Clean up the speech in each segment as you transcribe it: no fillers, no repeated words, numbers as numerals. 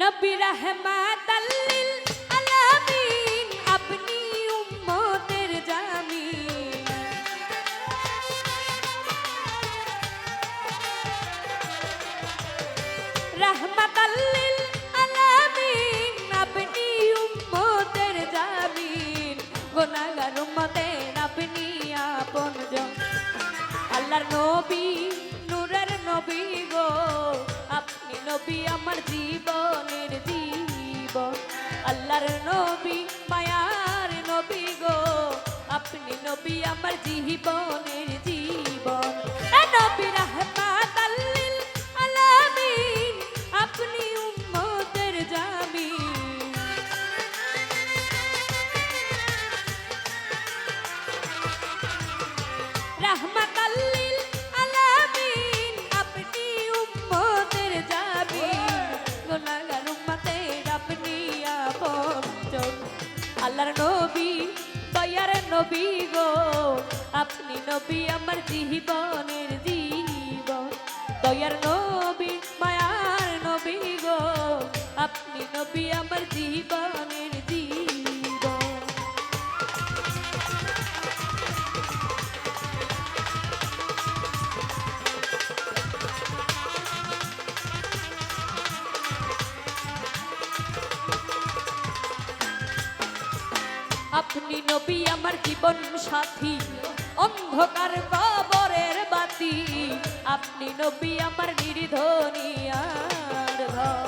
নবী রাহমাতাল লিল আলামিন আপনি উম্মতের জামিন। রাহমাতাল লিল আলামিন আপনি উম্মতের জামিন। গুনাহগার উম্মতের আপনি আপনজন। আল্লাহর নবী নূরের নবী গো আপনি নবী আমার জীবনের জীবন। আল্লাহর নবী মায়ার নবী গো আপনি নবী আমার জীবনের জীবন। এ নবী রাহমাতাল লিল আলামিন আপনি উম্মতের জামিন। রাহমাতাল লিল আলামিন আপনি উম্মতের জামিন। গুনাহগার উম্মতের আপনি আপনজন। আল্লাহর নবী দয়ার নবী গো আপনি নবী আমার জীবনের জীবন। দয়ার নবী মায়ার নবী গো আপনি নবী আমার জীবনের জীবন। আপনি নবী আমার জীবন সাথী অন্ধকার কবরের বাতি। আপনি নবী আমার নির্ধনিয়ার ঘর।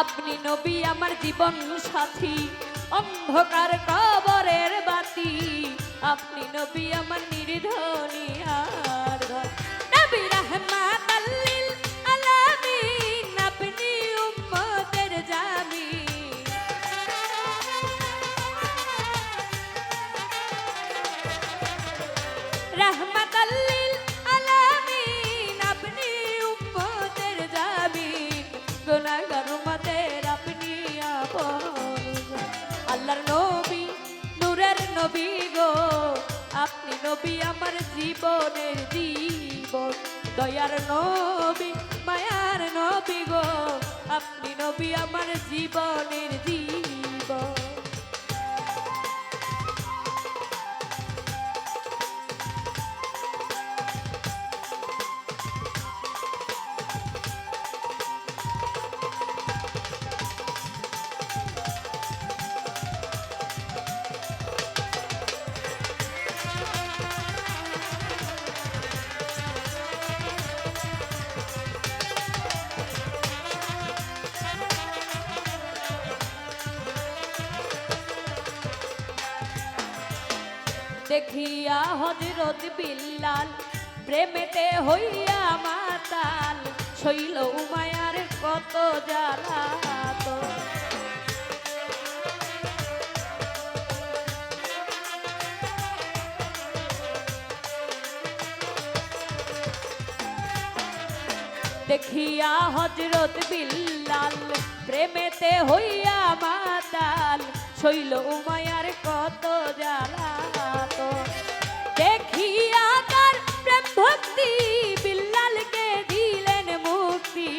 আপনি নবী আমার জীবন সাথী অন্ধকার কবরের বাতি। আপনি নবী আমার নির্ধনিয়ার ঘর। নবী রাহমাতাল লিল আলামিন আপনি উম্মতের জামিন। রাহমাতাল লিল আলামিন আপনি উম্মতের জামিন। গুনাহগার উম্মতের আপনি আপনজন। আল্লাহর নবী নূরের নবী গো আপনি নবী আমার জীবনের জীবন। দয়ার নবী মায়ার নবী গো আপনি নবী আমার জীবনের জীবন। দেখিয়া হযরত বিল্লাল প্রেমেতে হইয়া মাতাল। শৈল উমায়ার কত জ্বালাতন। দেখিয়া হযরত বিল্লাল প্রেমেতে হইয়া মাতাল। শৈল উমায়ার কত জ্বালাতন। দেখিয়া তার প্রেম ভক্তি বিল্লালকে দিলেন মুক্তি।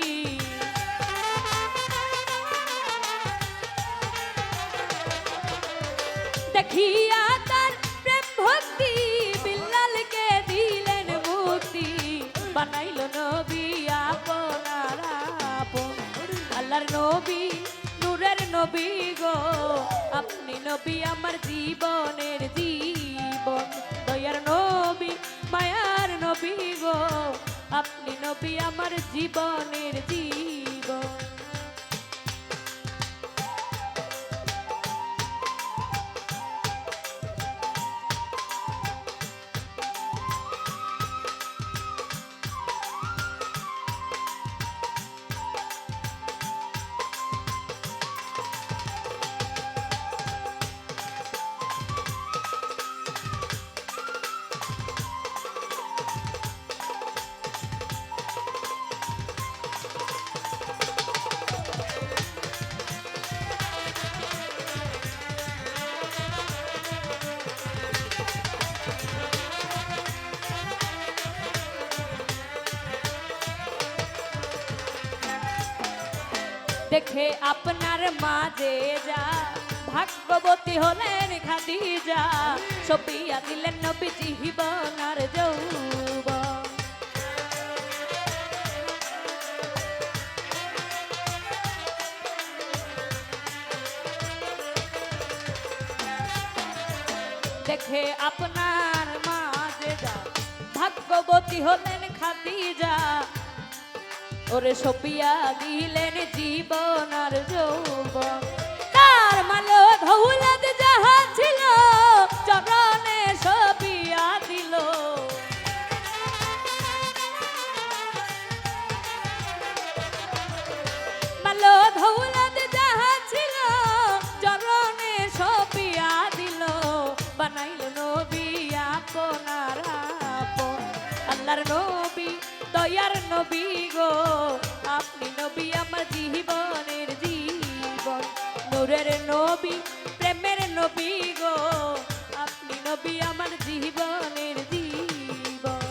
দেখিয়া তার প্রেম ভক্তি বিল্লালকে দিলেন মুক্তি। বানাইল নবী আপনার আপন। আল্লাহর নবী নূরের নবী গো আপনি নবী আমার জীবনের জীবন। দয়ার নবী মায়ার নবী গো আপনি নবী আমার জীবনের জীবন। দেখে আপনার মাঝে যা ভাগ্যবতী হলেন খাদিজা সপিয়া দিলেন নবী জীবন আর যৌবন দেখে আপনার মাঝে যা ভাগ্যবতী হলেন খাদিজা ওরে সপিয়া দিলেন জীবন আর যৌবন তার মালো দৌলত যাহা ছিল চরণে সপিয়া দিল মালো দৌলত যাহা ছিল চরণে সপিয়া দিল বানাইল নবী আপনার আপন আল্লাহর নবী দয়ার নবী গো আপনি নবী আমার জীবনের জীবন নূরের নবী প্রেমের নবী গো আপনি নবী আমার জীবনের জীবন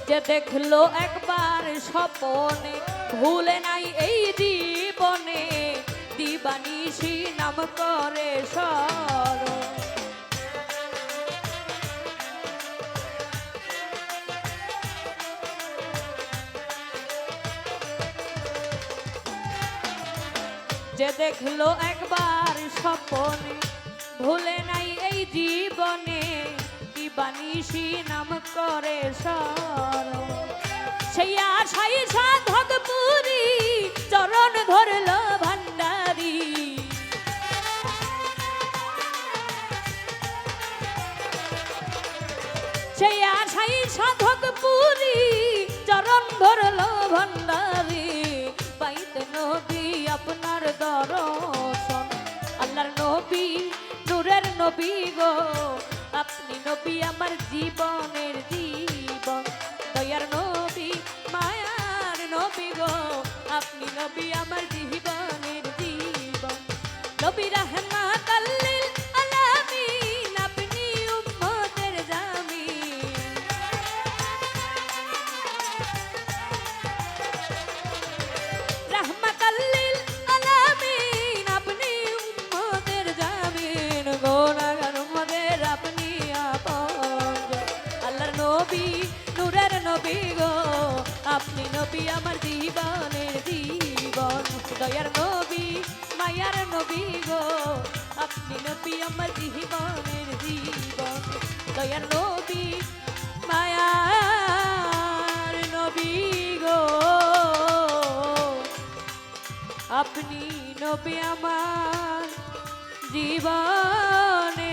যে দেখলো একবার স্বপনে ভুলে নাই এই জীবনে দিবানিশি নাম করে স্মরণ যে দেখলো একবার স্বপনে ভুলে নাই এই জীবনে দিবানিশি নাম করে স্মরণ সেই আশাই সাধক পুরী চরণ ধরল ভান্ডারী সেই আশাই সাধক পুরী চরণ ধরল ভান্ডারী পাইতে নবী আপনার দর্শন আল্লাহর নবী নূরের নবী গো আপনি নবী আমার জীবনের জীবন দয়ার নবী মায়ার নবী গো আপনি নবী আমার জীবনের জীবন নবী রাহমাত লিল আলামিন আপনি উম্মতের জামিন রাহমাত লিল আলামিন আপনি উম্মতের জামিন গোনাগার উম্মতের আপনি আপন আল্লাহর নবী নূরের নবী গো আপনি নবী আমার জীবনের জীবন দয়ার নবী মায়ার নবী গো আপনি নবী আমার জীবনের জীবন দয়ার নবী মায়ার নবী গো আপনি নবী আমার জীবনে